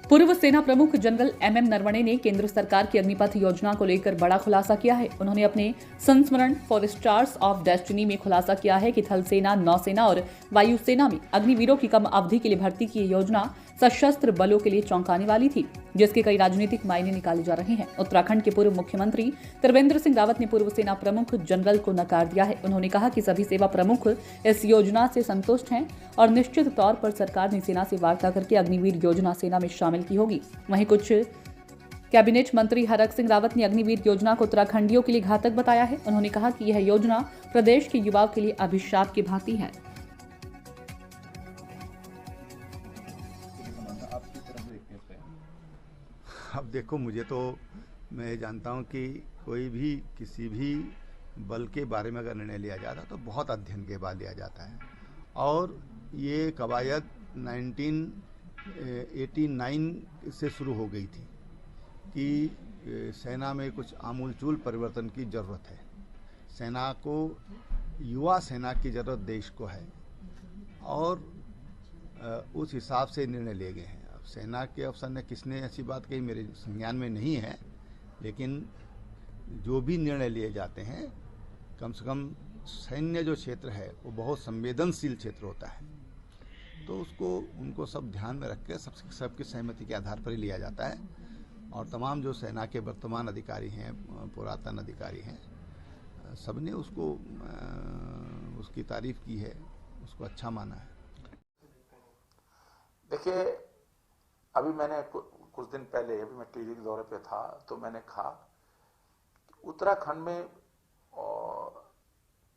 पूर्व सेना प्रमुख जनरल एमएम नरवणे ने केंद्र सरकार की अग्निपथ योजना को लेकर बड़ा खुलासा किया है। उन्होंने अपने संस्मरण फॉर स्टार्स ऑफ डेस्टिनी में खुलासा किया है कि थल सेना, नौसेना और वायुसेना में अग्निवीरों की कम अवधि के लिए भर्ती की योजना सशस्त्र बलों के लिए चौंकाने वाली थी, जिसके कई राजनीतिक मायने निकाले जा रहे हैं। उत्तराखंड के पूर्व मुख्यमंत्री त्रिवेंद्र सिंह रावत ने पूर्व सेना प्रमुख जनरल को नकार दिया है। उन्होंने कहा कि सभी सेवा प्रमुख इस योजना से संतुष्ट हैं और निश्चित तौर पर सरकार ने सेना से वार्ता करके अग्निवीर योजना सेना में शामिल की होगी। वहीं कुछ कैबिनेट मंत्री हरक सिंह रावत ने अग्निवीर योजना को उत्तराखंडियों के लिए घातक बताया है। उन्होंने कहा कि यह योजना प्रदेश के युवाओं के लिए अभिशाप की भांति है। अब देखो, मुझे तो मैं जानता हूं कि कोई भी किसी भी बल के बारे में अगर निर्णय लिया जाता तो बहुत अध्ययन के बाद लिया जाता है। और ये कवायद 1989 से शुरू हो गई थी कि सेना में कुछ आमूलचूल परिवर्तन की ज़रूरत है। सेना को, युवा सेना की ज़रूरत देश को है और उस हिसाब से निर्णय लिए गए हैं। अब सेना के अफसर ने किसने ऐसी बात कही मेरे संज्ञान में नहीं है, लेकिन जो भी निर्णय लिए जाते हैं, कम से कम सैन्य जो क्षेत्र है वो बहुत संवेदनशील क्षेत्र होता है, तो उसको उनको सब ध्यान में रख के सबकी सहमति के आधार पर ही लिया जाता है। और तमाम जो सेना के वर्तमान अधिकारी हैं, पुरातन अधिकारी हैं, सबने उसको उसकी तारीफ की है, उसको अच्छा माना है। देखिए, अभी मैंने कुछ दिन पहले, अभी मैं टीवी के दौरे पे था, तो मैंने कहा उत्तराखंड में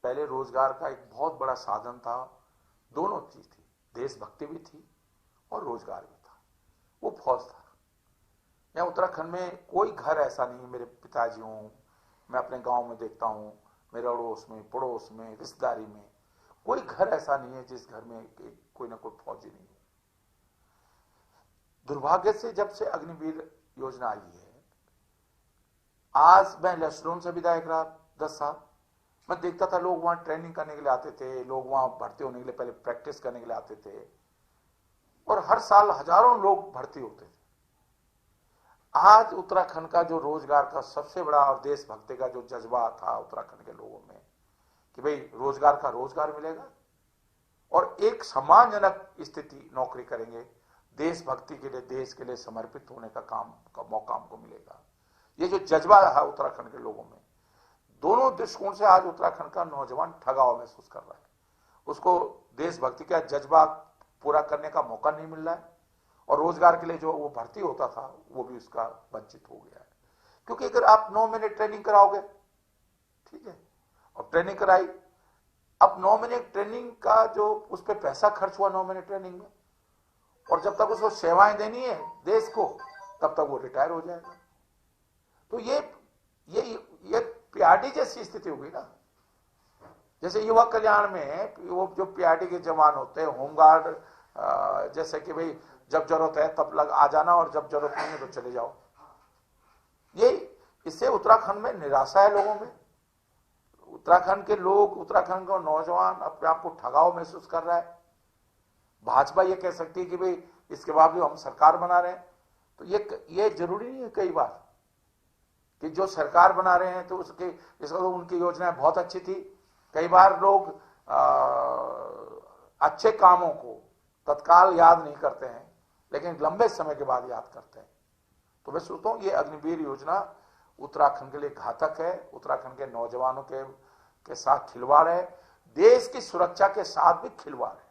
पहले रोजगार का एक बहुत बड़ा साधन था। दोनों चीज थी, देशभक्ति भी थी और रोजगार भी था, वो फौज था। यहाँ उत्तराखंड में कोई घर ऐसा नहीं है, मेरे पिताजी हूँ, मैं अपने गांव में देखता हूँ, मेरे अड़ोस में, पड़ोस में, रिश्तेदारी में कोई घर ऐसा नहीं है जिस घर में कोई ना कोई फौजी नहीं है। दुर्भाग्य से जब से अग्निवीर योजना आई है, आज मैं लेस्टरोन से विधायक रहा 10 साल, मैं देखता था लोग वहां ट्रेनिंग करने के लिए आते थे, लोग वहां भर्ती होने के लिए पहले प्रैक्टिस करने के लिए आते थे और हर साल हजारों लोग भर्ती होते थे। आज उत्तराखंड का जो रोजगार का सबसे बड़ा और देशभक्ति का जो जज्बा था उत्तराखंड के लोगों में कि भाई रोजगार का रोजगार मिलेगा और एक सम्मानजनक स्थिति नौकरी करेंगे, देशभक्ति के लिए, देश के लिए समर्पित होने का काम का मौका हमको मिलेगा, ये जो जज्बा रहा उत्तराखंड के लोगों में, दोनों दृष्टिकोण से आज उत्तराखंड का नौजवान ठगाव महसूस कर रहा है। उसको देशभक्ति का जज्बा पूरा करने का मौका नहीं मिल रहा है और रोजगार के लिए जो वो भर्ती होता था वो भी उसका वंचित हो गया है। क्योंकि अगर आप 9 महीने ट्रेनिंग कराओगे, ठीक है, और ट्रेनिंग कराई, अब 9 महीने ट्रेनिंग का जो उस पर पैसा खर्च हुआ 9 महीने ट्रेनिंग में, और जब तक उसको सेवाएं देनी है देश को, तब तक वो रिटायर हो जाएगा। तो ये पीआरडी जैसी स्थिति हो गई ना। जैसे युवा कल्याण में वो जो पीआरडी के जवान होते हैं, होमगार्ड, जैसे कि भाई जब जरूरत है तब लग आ जाना और जब जरूरत नहीं है तो चले जाओ। ये इससे उत्तराखंड में निराशा है लोगों में। उत्तराखंड के लोग, उत्तराखंड का नौजवान अपने आप को ठगाव महसूस कर रहा है। भाजपा ये कह सकती है कि भाई इसके बावजूद हम सरकार बना रहे हैं, तो ये जरूरी नहीं है कई बार कि जो सरकार बना रहे हैं तो इसका तो उनकी योजनाएं बहुत अच्छी थी। कई बार लोग अच्छे कामों को तत्काल याद नहीं करते हैं, लेकिन लंबे समय के बाद याद करते हैं। तो मैं सोचता हूं ये अग्निवीर योजना उत्तराखंड के लिए घातक है, उत्तराखंड के नौजवानों के साथ खिलवाड़ है, देश की सुरक्षा के साथ भी खिलवाड़ है।